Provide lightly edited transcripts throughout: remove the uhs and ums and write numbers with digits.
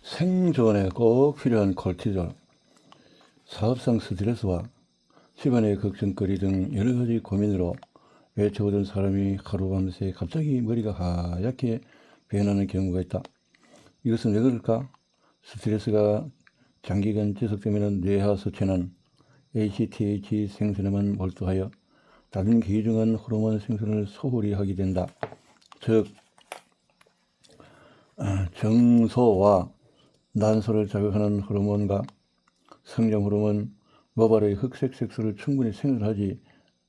생존에 꼭 필요한 콜티졸, 사업상 스트레스와 집안의 걱정거리 등 여러 가지 고민으로 외쳐오던 사람이 하루밤새 갑자기 머리가 하얗게 변하는 경우가 있다. 이것은 왜 그럴까? 스트레스가 장기간 지속되면 뇌하수체는 HTH 생산에만 몰두하여 다른 귀중한 호르몬 생산을 소홀히 하게 된다. 즉, 정소와 난소를 자극하는 호르몬과 성장 호르몬, 모발의 흑색 색소를 충분히 생산하지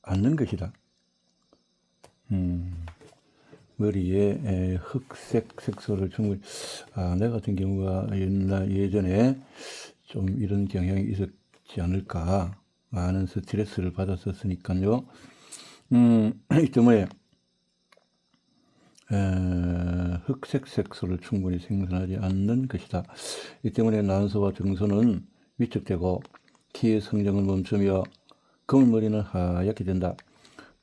않는 것이다. 머리에 흑색 색소를 충분히, 내 같은 경우가 예전에 좀 이런 경향이 있었지 않을까. 많은 스트레스를 받았었으니까요. 이 때문에 흑색 색소를 충분히 생산하지 않는 것이다. 이 때문에 난소와 정소는 위축되고 키의 성장을 멈추며 검은 머리는 하얗게 된다.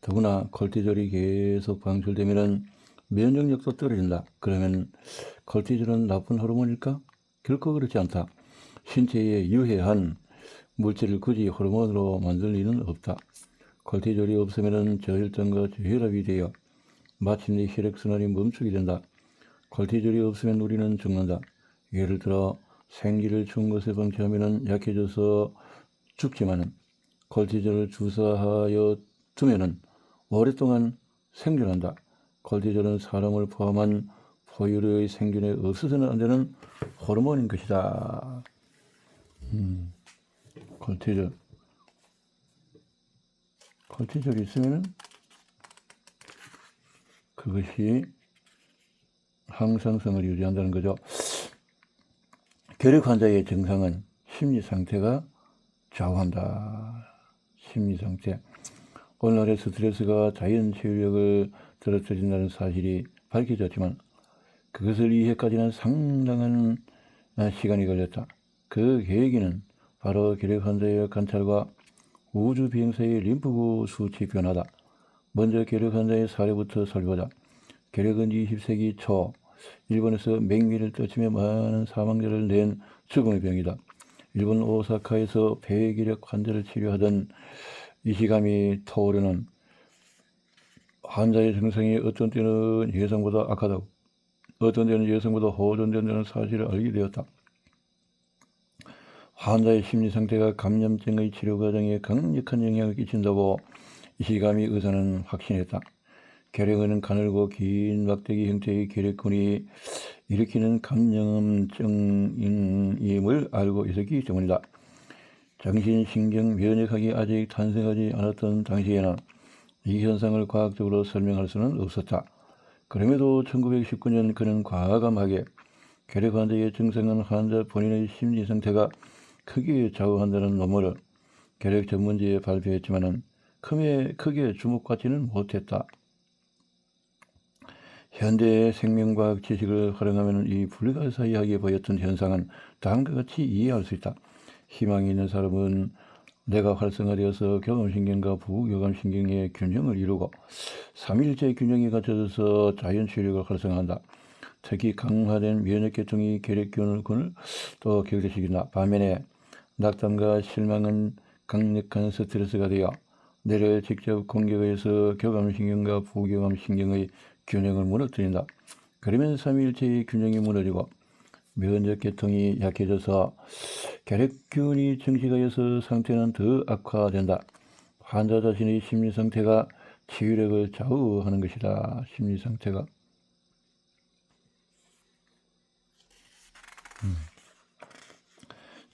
더구나 콜티졸이 계속 방출되면 면역력도 떨어진다. 그러면 콜티졸은 나쁜 호르몬일까? 결코 그렇지 않다. 신체에 유해한 물질을 굳이 호르몬으로 만들 리는 없다. 콜티졸이 없으면 저혈당과 저혈압이 되어 마침내 혈액순환이 멈추게 된다. 콜티졸이 없으면 우리는 죽는다. 예를 들어 생기를 준 것을 방치하면 약해져서 죽지만은 콜티졸을 주사하여 두면은 오랫동안 생존한다. 콜티졸은 사람을 포함한 포유류의 생존에 없어서는 안 되는 호르몬인 것이다. 콜티졸이 있으면은 그것이 항상성을 유지한다는 거죠. 결핵 환자의 증상은 심리 상태가 좌우한다. 심리 상태. 오늘날의 스트레스가 자연 치유력을 떨어뜨린다는 사실이 밝혀졌지만 그것을 이해까지는 상당한 시간이 걸렸다. 그 계기는 바로 결핵 환자의 관찰과 우주 비행사의 림프구 수치 변화다. 먼저 결핵 환자의 사례부터 살펴보자. 결핵은 20세기 초 일본에서 맹위를 떨치며 많은 사망자를 낸 죽음의 병이다. 일본 오사카에서 폐결핵 환자를 치료하던 이시가미 토오르는 환자의 증상이 어떤 때는 예상보다 악하다고, 어떤 때는 예상보다 호전된다는 사실을 알게 되었다. 환자의 심리 상태가 감염증의 치료 과정에 강력한 영향을 끼친다고 이시가미 의사는 확신했다. 결핵은 가늘고 긴 막대기 형태의 결핵균이 일으키는 감염증임을 알고 있었기 때문이다. 정신신경 면역학이 아직 탄생하지 않았던 당시에는 이 현상을 과학적으로 설명할 수는 없었다. 그럼에도 1919년 그는 과감하게 결핵 환자의 증상은 환자 본인의 심리 상태가 크게 좌우한다는 논문을 결핵 전문지에 발표했지만 크게 주목받지는 못했다. 현대의 생명과학 지식을 활용하면 이 불가사의하게 보였던 현상은 다음과 같이 이해할 수 있다. 희망이 있는 사람은 뇌가 활성화되어서 교감신경과 부교감신경의 균형을 이루고 3일째 균형이 갖춰져서 자연치유력을 활성화한다. 특히 강화된 면역계통이 결핵균을 또 격퇴시킨다. 반면에 낙담과 실망은 강력한 스트레스가 되어 뇌를 직접 공격해서 교감신경과 부교감신경의 균형을 무너뜨린다. 그러면 3일째의 균형이 무너지고 면역계통이 약해져서 결핵균이 증식하여서 상태는 더 악화된다. 환자 자신의 심리상태가 치유력을 좌우하는 것이다. 심리상태가.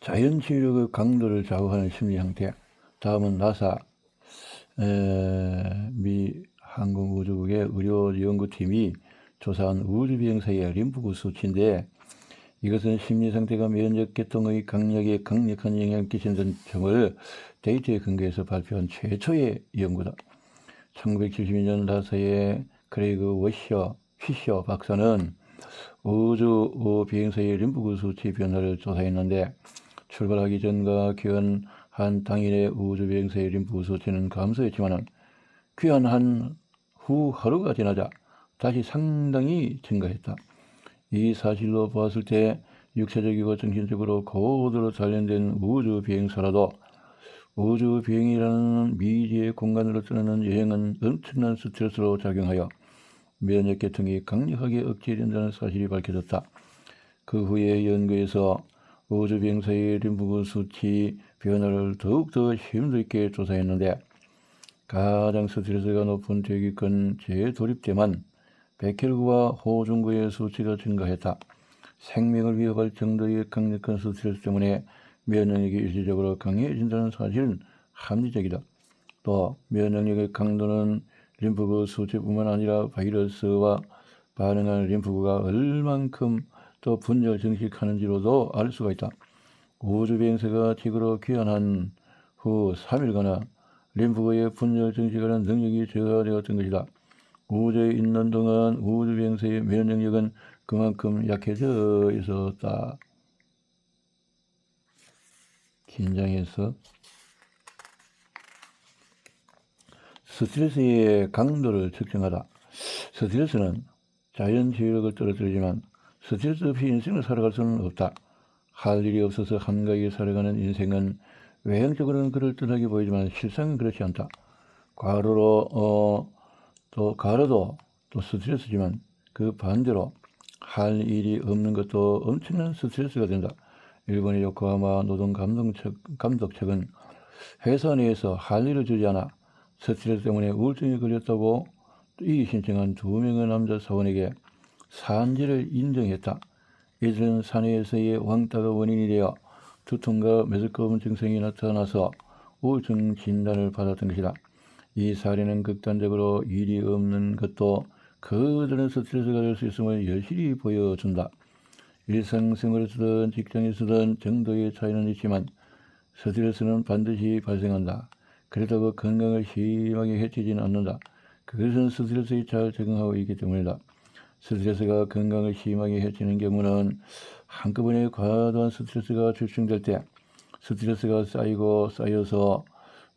자연치유력의 강도를 좌우하는 심리상태. 다음은 나사 미 항공우주국의 의료연구팀이 조사한 우주비행사의 림프구 수치인데 이것은 심리상태가 면역계통의 강력에 강력한 영향을 끼친다는 점을 데이터에 근거해서 발표한 최초의 연구다. 1972년 나사의 크레이그 피셔 박사는 우주 비행사의 림프구 수치 변화를 조사했는데 출발하기 전과 귀환한 당일의 우주 비행사의 림프구 수치는 감소했지만 귀환한 후 하루가 지나자 다시 상당히 증가했다. 이 사실로 보았을 때 육체적이고 정신적으로 고도로 단련된 우주 비행사라도 우주 비행이라는 미지의 공간으로 떠나는 여행은 엄청난 스트레스로 작용하여 면역 계통이 강력하게 억제된다는 사실이 밝혀졌다. 그 후에 연구에서 우주 비행사의 림프 수치 변화를 더욱더 심도 있게 조사했는데 가장 스트레스가 높은 대기권 재도입 때만 백혈구와 호중구의 수치가 증가했다. 생명을 위협할 정도의 강력한 스트레스 때문에 면역력이 일시적으로 강해진다는 사실은 합리적이다. 또 면역력의 강도는 림프구 수치뿐만 아니라 바이러스와 반응하는 림프구가 얼만큼 또 분열 증식하는지로도 알 수가 있다. 우주 비행사가 지구로 귀환한 후 3일간 림프구의 분열 증식하는 능력이 저하되었던 것이다. 우주에 있는 동안 우주 비행사의 면역력은 그만큼 약해져 있었다. 긴장해서 스트레스의 강도를 측정하다. 스트레스는 자연 지휘력을 떨어뜨리지만 스트레스 없이 인생을 살아갈 수는 없다. 할 일이 없어서 한가하게 살아가는 인생은 외형적으로는 그럴듯하게 보이지만 실상은 그렇지 않다. 과로도 또 스트레스지만 그 반대로 할 일이 없는 것도 엄청난 스트레스가 된다. 일본의 요코하마 노동감독측은 회사 내에서 할 일을 주지 않아 스트레스 때문에 우울증에 걸렸다고 이의 신청한 2명의 남자 사원에게 산재를 인정했다. 이들은 사내에서의 왕따가 원인이 되어 두통과 메스꺼움 증상이 나타나서 우울증 진단을 받았던 것이다. 이 사례는 극단적으로 일이 없는 것도 그들은 스트레스가 될 수 있음을 여실히 보여준다. 일상생활에서든 직장에서든 정도의 차이는 있지만 스트레스는 반드시 발생한다. 그렇다고 건강을 심하게 해치지는 않는다. 그것은 스트레스에 잘 적응하고 있기 때문이다. 스트레스가 건강을 심하게 해치는 경우는 한꺼번에 과도한 스트레스가 집중될 때, 스트레스가 쌓여서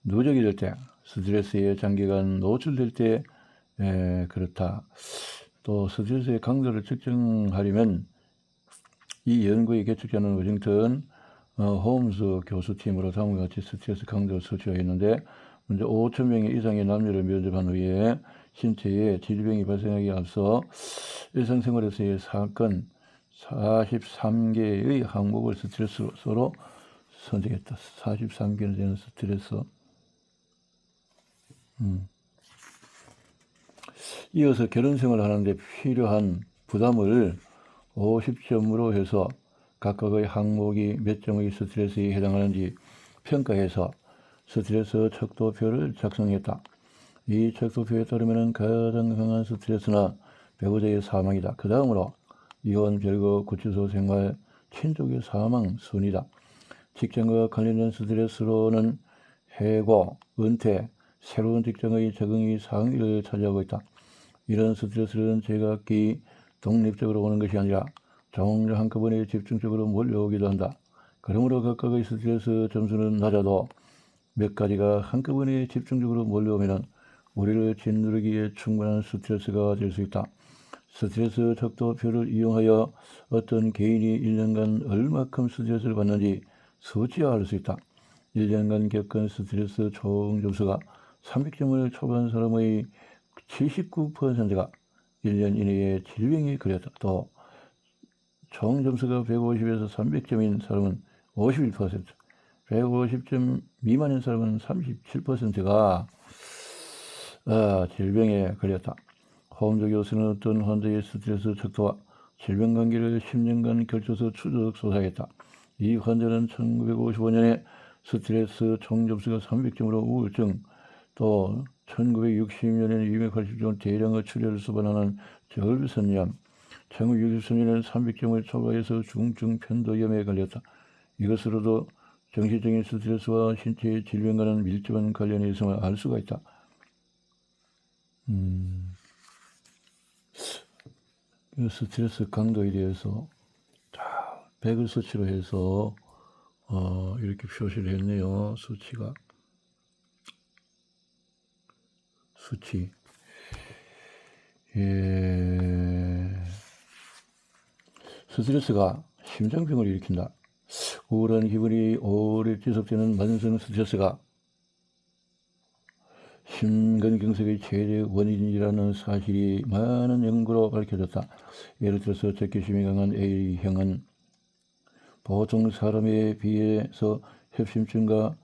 누적이 될 때, 스트레스에 장기간 노출될 때 그렇다. 또 스트레스의 강도를 측정하려면 이 연구에 개척자는 워싱턴 홈스 교수팀으로 다음과 같이 스트레스 강도를 수치하였는데 먼저 5,000명 이상의 남녀를 면접한 후에 신체에 질병이 발생하기 앞서 일상생활에서의 사건 43개의 항목을 스트레스로 선정했다. 43개나 되는 스트레스. 이어서 결혼생활을 하는데 필요한 부담을 50점으로 해서 각각의 항목이 몇 점의 스트레스에 해당하는지 평가해서 스트레스 척도표를 작성했다. 이 척도표에 따르면 가장 강한 스트레스나 배우자의 사망이다. 그 다음으로 이혼, 별거, 구치소 생활, 친족의 사망 순이다. 직장과 관련된 스트레스로는 해고, 은퇴, 새로운 직장의 적응이 상위를 차지하고 있다. 이런 스트레스는 제각기 독립적으로 오는 것이 아니라 종종 한꺼번에 집중적으로 몰려오기도 한다. 그러므로 각각의 스트레스 점수는 낮아도 몇 가지가 한꺼번에 집중적으로 몰려오면 우리를 짓누르기에 충분한 스트레스가 될 수 있다. 스트레스 척도표를 이용하여 어떤 개인이 1년간 얼마큼 스트레스를 받는지 수치화할 수 있다. 1년간 겪은 스트레스 총 점수가 300점을 초과한 사람의 79%가 1년 이내에 질병에 걸렸다. 또 총 점수가 150에서 300점인 사람은 51%, 150점 미만인 사람은 37%가 질병에 걸렸다. 홈즈 교수는 어떤 환자의 스트레스 척도와 질병 관계를 10년간 걸쳐서 추적 조사했다. 이 환자는 1955년에 스트레스 총 점수가 300점으로 우울증, 또 1960년에는 280점 대량의 출혈을 수반하는 절선염, 1963년에는 300점을 초과해서 중증 편도염에 걸렸다. 이것으로도 정신적인 스트레스와 신체의 질병과는 밀접한 관련이 있음을 알 수가 있다. 스트레스 강도에 대해서 자, 100을 수치로 해서 이렇게 표시를 했네요. 수치. 스트레스가 심장병을 일으킨다. 우울한 기분이 오래 지속되는 만성 스트레스가 심근경색의 최대 원인이라는 사실이 많은 연구로 밝혀졌다. 예를 들어서 적개심이 강한 A형은 보통 사람에 비해서 협심증과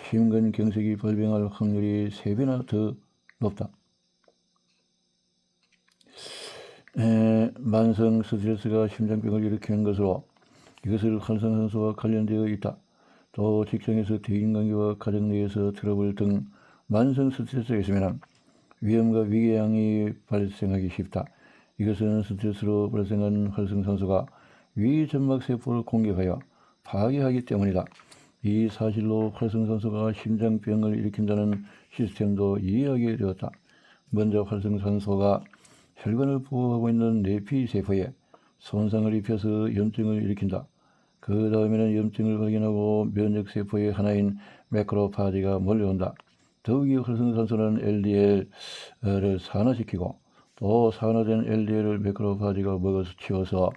심근경색이 발병할 확률이 3배나 더 높다. 만성 스트레스가 심장병을 일으키는 것으로 이것을 활성산소와 관련되어 있다. 또 직장에서 대인관계와 가정 내에서 트러블 등 만성 스트레스가 있으면 위험과 위궤양이 발생하기 쉽다. 이것은 스트레스로 발생한 활성산소가 위점막세포를 공격하여 파괴하기 때문이다. 이 사실로 활성산소가 심장병을 일으킨다는 시스템도 이해하게 되었다. 먼저 활성산소가 혈관을 보호하고 있는 내피세포에 손상을 입혀서 염증을 일으킨다. 그 다음에는 염증을 발견하고 면역세포의 하나인 매크로파지가 몰려온다. 더욱이 활성산소는 LDL을 산화시키고 또 산화된 LDL을 매크로파지가 먹어서 치워서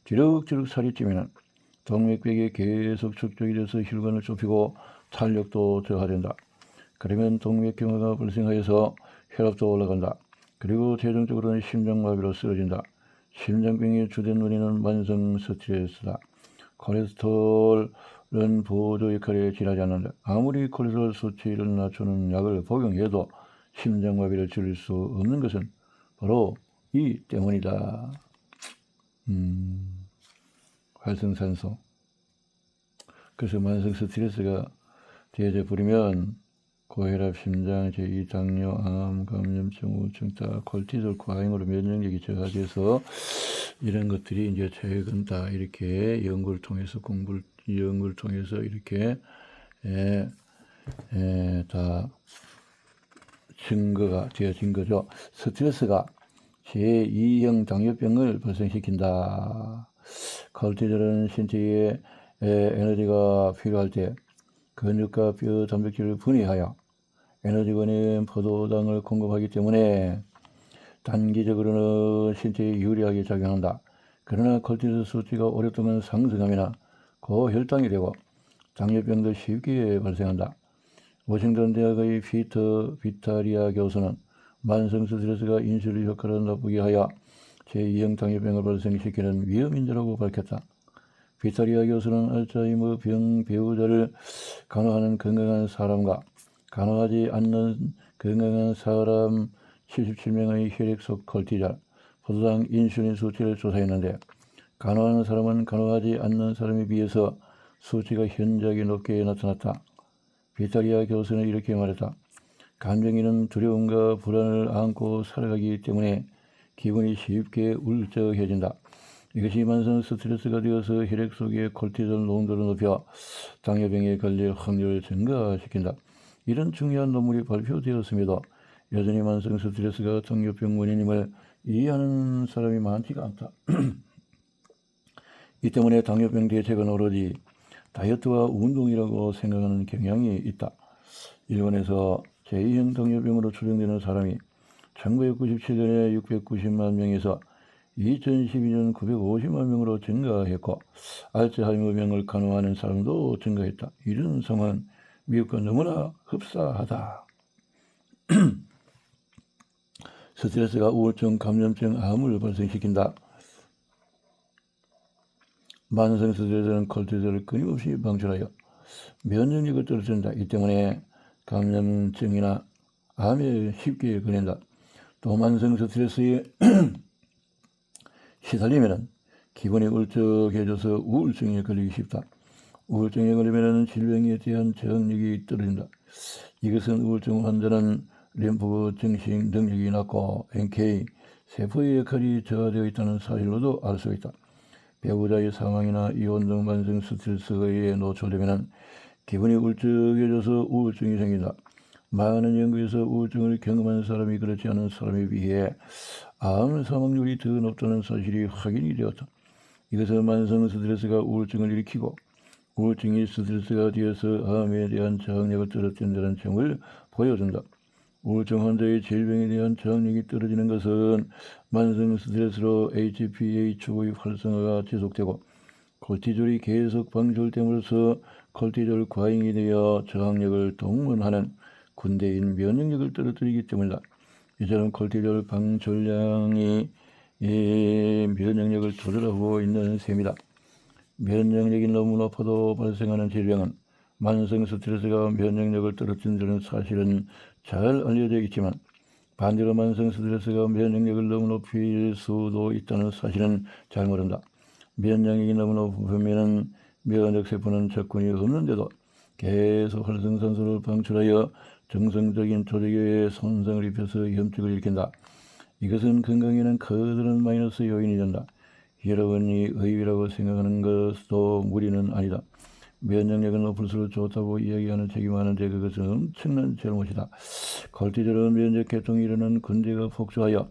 주룩주룩 살이 찌면 동맥벽에 계속 축적이 돼서 혈관을 좁히고 탄력도 저하된다. 그러면 동맥경화가 발생하여서 혈압도 올라간다. 그리고 최종적으로는 심장마비로 쓰러진다. 심장병의 주된 원인은 만성 스트레스다. 콜레스테롤은 보조 역할에 지나지 않는다. 아무리 콜레스테롤 수치를 낮추는 약을 복용해도 심장마비를 줄일 수 없는 것은 바로 이 때문이다. 활성산소. 그래서 만성 스트레스가 되어져 버리면 고혈압, 심장, 제2 당뇨, 암, 감염증, 우울증, 콜티졸 과잉으로 면역력이 저하돼서 이런 것들이 이제 최근 다 이렇게 연구를 통해서 이렇게 다 증거가 되어진 거죠. 스트레스가 제2형 당뇨병을 발생시킨다. 콜티졸은 신체에 에너지가 필요할 때 근육과 뼈 단백질을 분해하여 에너지원인 포도당을 공급하기 때문에 단기적으로는 신체에 유리하게 작용한다. 그러나 콜티졸 수치가 오랫동안 상승하면 고혈당이 되고 당뇨병도 쉽게 발생한다. 워싱턴 대학의 피터 비타리아 교수는 만성 스트레스가 인슐린 효과를 나쁘게 하여 제2형 당뇨병을 발생시키는 위험인자라고 밝혔다. 비타리아 교수는 알츠하이머 병 배우자를 간호하는 건강한 사람과 간호하지 않는 건강한 사람 77명의 혈액 속 콜티졸, 포도당 인슐린 수치를 조사했는데 간호하는 사람은 간호하지 않는 사람에 비해서 수치가 현저하게 높게 나타났다. 비타리아 교수는 이렇게 말했다. 간병인은 두려움과 불안을 안고 살아가기 때문에 기분이 쉽게 울적해진다. 이것이 만성 스트레스가 되어서 혈액 속의 콜티졸 농도를 높여 당뇨병에 걸릴 확률을 증가시킨다. 이런 중요한 논문이 발표되었음에도 여전히 만성 스트레스가 당뇨병 원인임을 이해하는 사람이 많지가 않다. 이 때문에 당뇨병 대책은 오로지 다이어트와 운동이라고 생각하는 경향이 있다. 일본에서 제2형 당뇨병으로 추정되는 사람이 1997년에 690만 명에서 2012년 950만 명으로 증가했고 알츠하이머병을 간호하는 사람도 증가했다. 이런 상황은 미국과 너무나 흡사하다. 스트레스가 우울증, 감염증, 암을 발생시킨다. 만성 스트레스는 콜티졸을 끊임없이 방출하여 면역력을 떨어뜨린다. 이 때문에 감염증이나 암에 쉽게 걸린다. 또 만성 스트레스에 시달리면 기분이 울적해져서 우울증에 걸리기 쉽다. 우울증에 걸리면 질병에 대한 저항력이 떨어진다. 이것은 우울증 환자는 림프 증식 능력이 낮고 NK 세포의 역할이 저하되어 있다는 사실로도 알 수 있다. 배우자의 사망이나 이혼 등 만성 스트레스에 노출되면 기분이 울적해져서 우울증이 생긴다. 많은 연구에서 우울증을 경험한 사람이 그렇지 않은 사람에 비해 암 사망률이 더 높다는 사실이 확인이 되었다. 이것은 만성 스트레스가 우울증을 일으키고 우울증이 스트레스가 되어서 암에 대한 저항력을 떨어뜨린다는 점을 보여준다. 우울증 환자의 질병에 대한 저항력이 떨어지는 것은 만성 스트레스로 HPA 축의 활성화가 지속되고 콜티졸이 계속 방출됨으로써 콜티졸 과잉이 되어 저항력을 동원하는 군대인 면역력을 떨어뜨리기 때문이다. 이처럼 콜티졸 방출량이 면역력을 조절하고 있는 셈이다. 면역력이 너무 높아도 발생하는 질병은 만성 스트레스가 면역력을 떨어뜨린다는 사실은 잘 알려져 있지만 반대로 만성 스트레스가 면역력을 너무 높일 수도 있다는 사실은 잘 모른다. 면역력이 너무 높으면 면역세포는 접근이 없는데도 계속 활성산소를 방출하여 정상적인 조직에 손상을 입혀서 염증을 일으킨다. 이것은 건강에는 커다란 마이너스 요인이 된다. 여러분이 의외라고 생각하는 것도 무리는 아니다. 면역력은 높을수록 좋다고 이야기하는 책이 많은데 그것은 엄청난 잘못이다. 콜티졸은 면역계통이 일어나는 군대가 폭주하여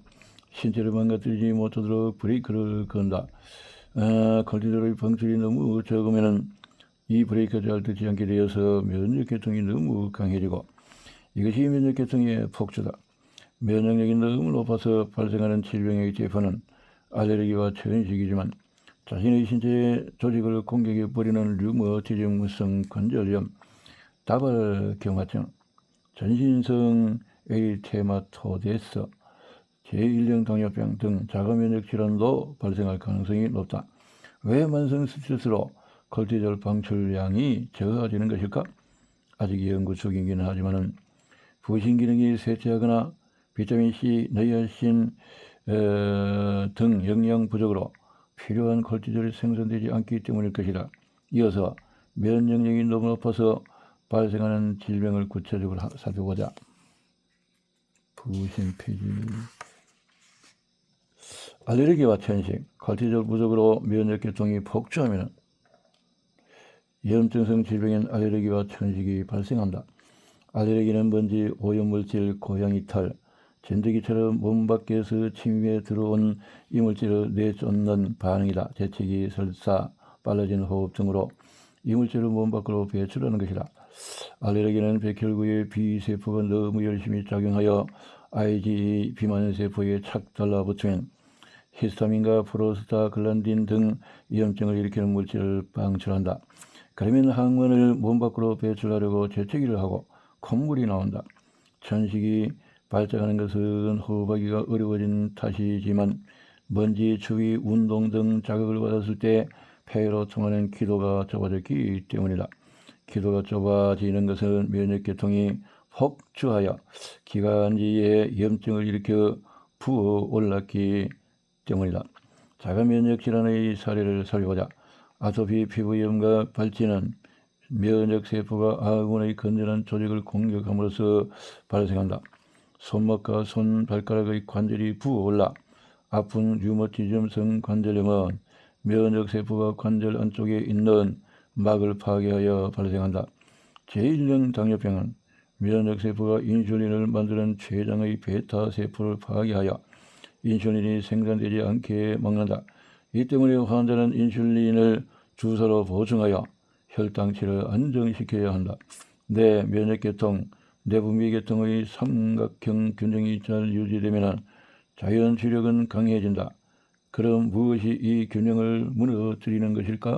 신체를 망가뜨리지 못하도록 브레이크를 건다. 콜티졸의 방출이 너무 적으면 이 브레이크가 잘 듣지 않게 되어서 면역계통이 너무 강해지고 이것이 면역계통의 폭주다. 면역력이 너무 높아서 발생하는 질병의 대표는 알레르기와 천식이지만 자신의 신체 조직을 공격해버리는 류머티즘성 관절염, 다발경화증, 전신성 에리테마토데스, 제1형 당뇨병 등 자가면역 질환도 발생할 가능성이 높다. 왜 만성 스트레스로 콜티졸 방출량이 적어지는 것일까? 아직 연구 중이긴 하지만 부신 기능이 쇠퇴하거나 비타민C, 나이아신 등 영양 부족으로 필요한 콜티졸이 생산되지 않기 때문일 것이다. 이어서 면역력이 너무 높아서 발생하는 질병을 구체적으로 살펴보자. 부신 페이지. 알레르기와 천식, 콜티졸 부족으로 면역계통이 폭주하면 염증성 질병인 알레르기와 천식이 발생한다. 알레르기는 먼지, 오염물질, 고양이털, 전두기처럼 몸 밖에서 침입해 들어온 이물질을 내쫓는 반응이다. 재채기, 설사, 빨라진 호흡 등으로 이물질을 몸 밖으로 배출하는 것이다. 알레르기는 백혈구의 B세포가 너무 열심히 작용하여 IgE 비만세포에 착 달라붙으면 히스타민과 프로스타글란딘 등 위험증을 일으키는 물질을 방출한다. 그러면 항원을 몸 밖으로 배출하려고 재채기를 하고 콧물이 나온다. 천식이 발작하는 것은 호흡하기가 어려워진 탓이지만 먼지, 추위, 운동 등 자극을 받았을 때 폐로 통하는 기도가 좁아졌기 때문이다. 기도가 좁아지는 것은 면역계통이 폭주하여 기관지에 염증을 일으켜 부어올랐기 때문이다. 자가면역질환의 사례를 살펴보자. 아토피 피부염과 발진은 면역세포가 아군의 건전한 조직을 공격함으로써 발생한다. 손목과 손발가락의 관절이 부어올라 아픈 류머티즘성 관절염은 면역세포가 관절 안쪽에 있는 막을 파괴하여 발생한다. 제1형 당뇨병은 면역세포가 인슐린을 만드는 췌장의 베타세포를 파괴하여 인슐린이 생산되지 않게 막는다. 이 때문에 환자는 인슐린을 주사로 보충하여 혈당치를 안정시켜야 한다. 내 면역계통, 내분비계통의 삼각형 균형이 잘 유지되면 자연 치력은 강해진다. 그럼 무엇이 이 균형을 무너뜨리는 것일까?